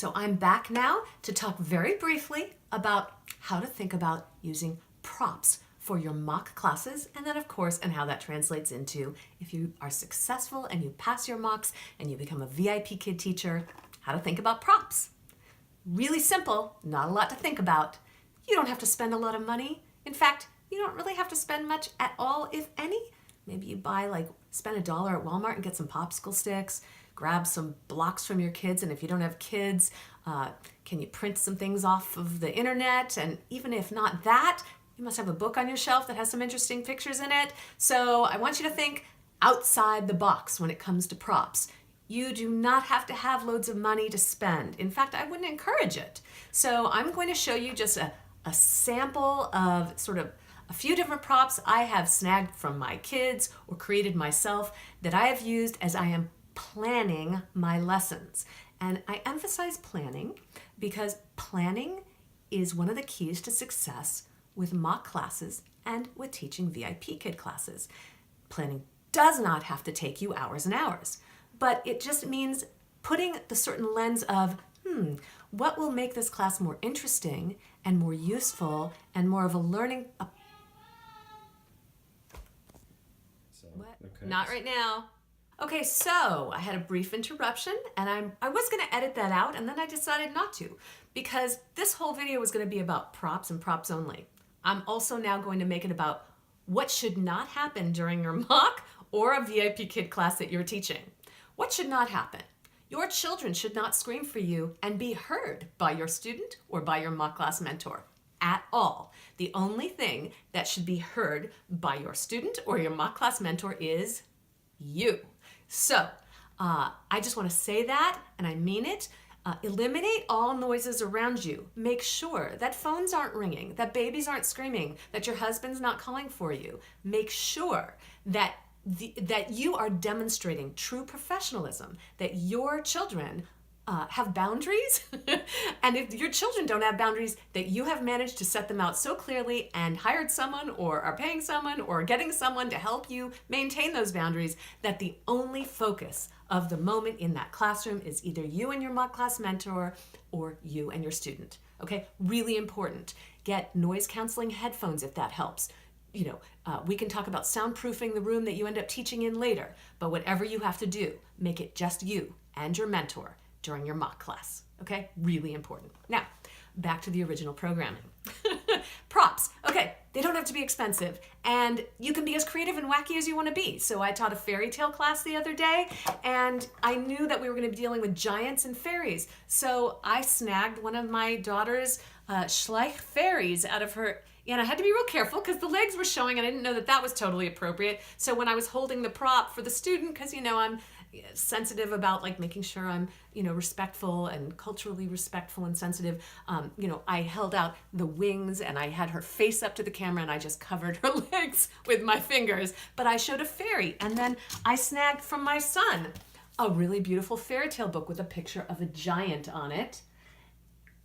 So I'm back now to talk very briefly about how to think about using props for your mock classes, and then of course, and how that translates into if you are successful and you pass your mocks and you become a VIPKID teacher, how to think about props. Really simple, not a lot to think about. You don't have to spend a lot of money. In fact, you don't really have to spend much at all, if any. Maybe you spend $1 at Walmart and get some popsicle sticks, grab some blocks from your kids, and if you don't have kids, can you print some things off of the internet? And even if not that, you must have a book on your shelf that has some interesting pictures in it. So I want you to think outside the box when it comes to props. You do not have to have loads of money to spend. In fact, I wouldn't encourage it. So I'm going to show you just a sample of sort of a few different props I have snagged from my kids or created myself that I have used as I am planning my lessons. And I emphasize planning because planning is one of the keys to success with mock classes and with teaching VIPKID classes. Planning does not have to take you hours and hours, but it just means putting the certain lens of, what will make this class more interesting and more useful and more of a learning. What? Okay. Not right now. Okay, so I had a brief interruption and I was gonna edit that out and then I decided not to because this whole video was gonna be about props and props only. I'm also now going to make it about what should not happen during your mock or a VIPKID class that you're teaching. What should not happen? Your children should not scream for you and be heard by your student or by your mock class mentor at all. The only thing that should be heard by your student or your mock class mentor is you. So I just want to say that, and I mean it. Eliminate all noises around you. Make sure that phones aren't ringing, that babies aren't screaming, that your husband's not calling for you. Make sure that that you are demonstrating true professionalism, that your children have boundaries, and if your children don't have boundaries, that you have managed to set them out so clearly and hired someone or are paying someone or getting someone to help you maintain those boundaries, that the only focus of the moment in that classroom is either you and your mock class mentor or you and your student. Okay, really important. Get noise canceling headphones if that helps. We can talk about soundproofing the room that you end up teaching in later, but whatever you have to do, make it just you and your mentor during your mock class, okay? Really important. Now, back to the original programming. Props, okay, they don't have to be expensive, and you can be as creative and wacky as you want to be. So I taught a fairy tale class the other day, and I knew that we were going to be dealing with giants and fairies. So I snagged one of my daughter's Schleich fairies out of her, and I had to be real careful because the legs were showing and I didn't know that that was totally appropriate. So when I was holding the prop for the student, because I'm sensitive about making sure I'm respectful and culturally respectful and sensitive, I held out the wings and I had her face up to the camera and I just covered her legs with my fingers. But I showed a fairy, and then I snagged from my son a really beautiful fairy tale book with a picture of a giant on it.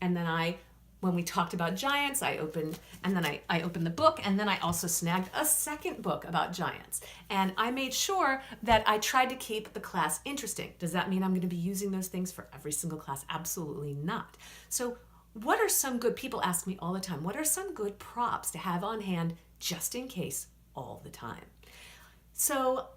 And then when we talked about giants, I opened the book, and then I also snagged a second book about giants. And I made sure that I tried to keep the class interesting. Does that mean I'm going to be using those things for every single class? Absolutely not. So what are some good, people ask me all the time, what are some good props to have on hand just in case all the time? So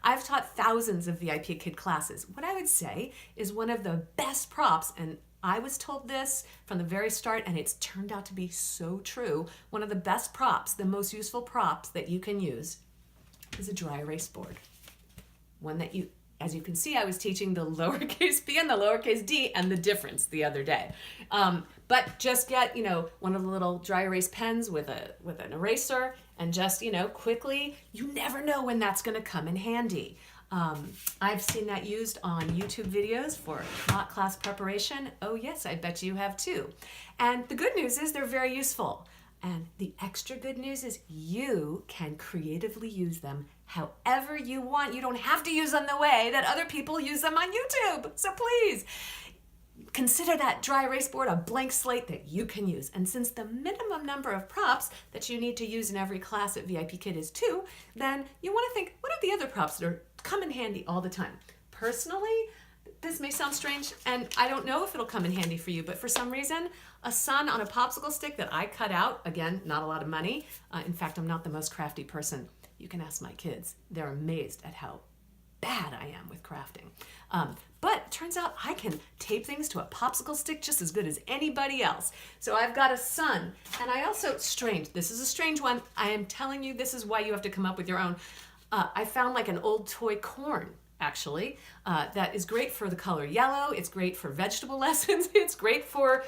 I've taught thousands of VIPKID classes. What I would say is one of the best props, and I was told this from the very start, and it's turned out to be so true. One of the best props, the most useful props that you can use is a dry erase board. One that as you can see, I was teaching the lowercase p and the lowercase d and the difference the other day. But just get, one of the little dry erase pens with an eraser, and just, quickly, you never know when that's gonna come in handy. I've seen that used on YouTube videos for mock class preparation. Oh yes, I bet you have too. And the good news is they're very useful. And the extra good news is you can creatively use them however you want. You don't have to use them the way that other people use them on YouTube. So please, consider that dry erase board a blank slate that you can use. And since the minimum number of props that you need to use in every class at VIPKID is 2, then you want to think, what are the other props that come in handy all the time? Personally, this may sound strange, and I don't know if it'll come in handy for you, but for some reason, a sun on a popsicle stick that I cut out, again, not a lot of money. In fact, I'm not the most crafty person. You can ask my kids. They're amazed at how bad I am with crafting. But it turns out I can tape things to a popsicle stick just as good as anybody else. So I've got a sun, and I also, this is a strange one. I am telling you, this is why you have to come up with your own. I found like an old toy corn, actually, that is great for the color yellow. It's great for vegetable lessons. It's great for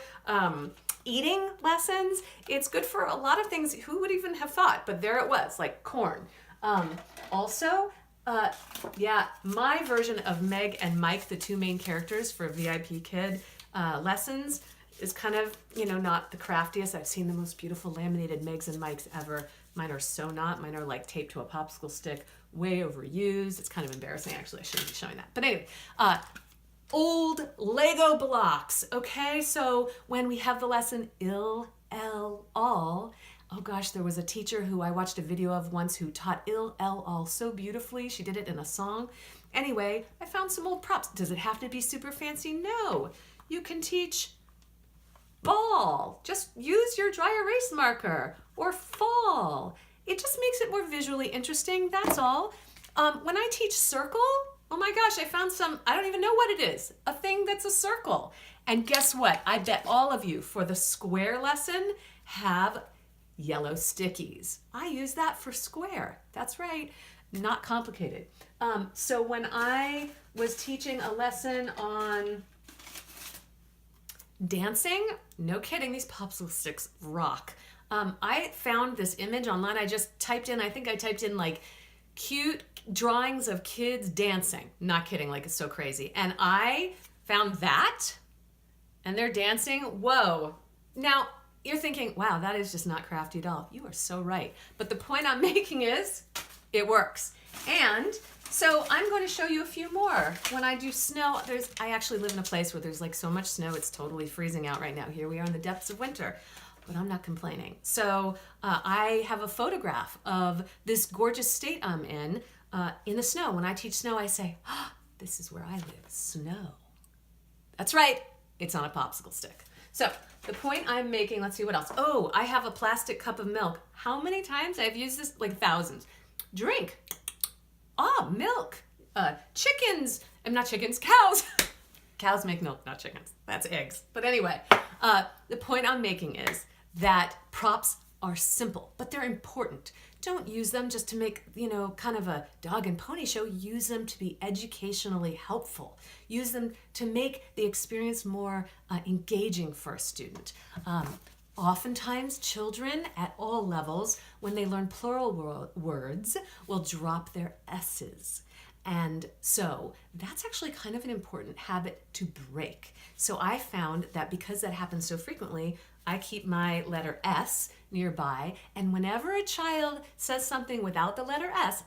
eating lessons. It's good for a lot of things. Who would even have thought? But there it was, like corn. Also, yeah, my version of Meg and Mike, the two main characters for VIPKID lessons, is kind of, not the craftiest. I've seen the most beautiful laminated Megs and Mikes ever. Mine are so not. Mine are like taped to a popsicle stick, way overused. It's kind of embarrassing, actually. I shouldn't be showing that. But anyway, old Lego blocks, okay? So when we have the lesson all, oh gosh, there was a teacher who I watched a video of once who taught all so beautifully. She did it in a song. Anyway, I found some old props. Does it have to be super fancy? No. You can teach ball. Just use your dry erase marker, or fall. It just makes it more visually interesting, that's all. When I teach circle, oh my gosh, I found some, I don't even know what it is, a thing that's a circle. And guess what? I bet all of you for the square lesson have yellow stickies. I use that for square. That's right. Not complicated. So when I was teaching a lesson on dancing, no kidding, these popsicle sticks rock. I found this image online. I just typed in, I think I typed in like cute drawings of kids dancing. Not kidding, like it's so crazy. And I found that, and they're dancing. Whoa. Now, you're thinking, wow, that is just not crafty at all. You are so right. But the point I'm making is, it works. And so I'm going to show you a few more. When I do snow, I actually live in a place where there's like so much snow, it's totally freezing out right now. Here we are in the depths of winter, but I'm not complaining. So I have a photograph of this gorgeous state I'm in the snow. When I teach snow, I say, oh, this is where I live, snow. That's right, it's on a popsicle stick. So the point I'm making, let's see what else. Oh, I have a plastic cup of milk. How many times I've used this? Like thousands. Drink. Milk. Chickens. Not chickens, cows. Cows make milk, not chickens. That's eggs. But anyway, the point I'm making is that props are simple, but they're important. Don't use them just to make, kind of a dog and pony show. Use them to be educationally helpful. Use them to make the experience more engaging for a student. Oftentimes, children at all levels, when they learn plural words, will drop their S's. And so that's actually kind of an important habit to break. So I found that because that happens so frequently, I keep my letter S nearby, and whenever a child says something without the letter S,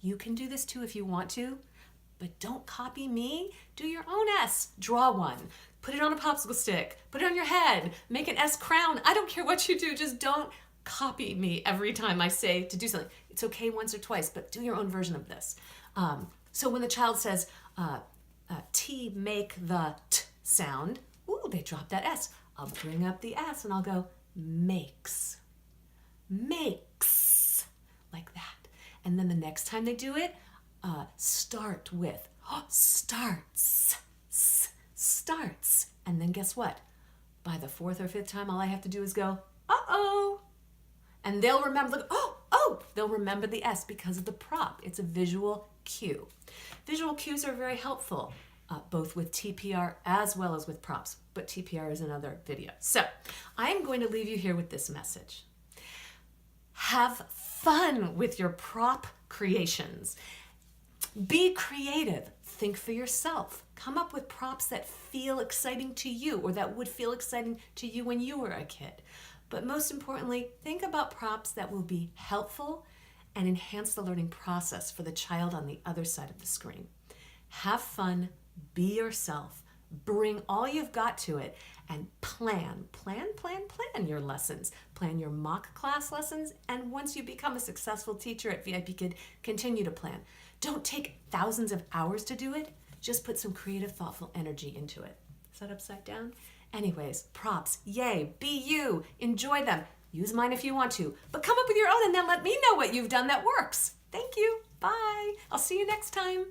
you can do this too if you want to, but don't copy me. Do your own S. Draw one. Put it on a popsicle stick. Put it on your head. Make an S crown. I don't care what you do. Just don't copy me every time I say to do something. It's okay once or twice, but do your own version of this. So when the child says, T make the T sound, ooh, they drop that S. I'll bring up the S and I'll go, makes. Makes. Like that. And then the next time they do it, start with, starts. Starts. And then guess what? By the fourth or fifth time, all I have to do is go, uh-oh. And they'll remember, they'll remember the S because of the prop. It's a visual cue. Visual cues are very helpful, both with TPR as well as with props, but TPR is another video. So I'm going to leave you here with this message. Have fun with your prop creations. Be creative. Think for yourself. Come up with props that feel exciting to you, or that would feel exciting to you when you were a kid. But most importantly, think about props that will be helpful and enhance the learning process for the child on the other side of the screen. Have fun, be yourself, bring all you've got to it, and plan your lessons. Plan your mock class lessons, and once you become a successful teacher at VIPKID, continue to plan. Don't take thousands of hours to do it. Just put some creative, thoughtful energy into it. Is that upside down? Anyways, props. Yay. Be you. Enjoy them. Use mine if you want to. But come up with your own and then let me know what you've done that works. Thank you. Bye. I'll see you next time.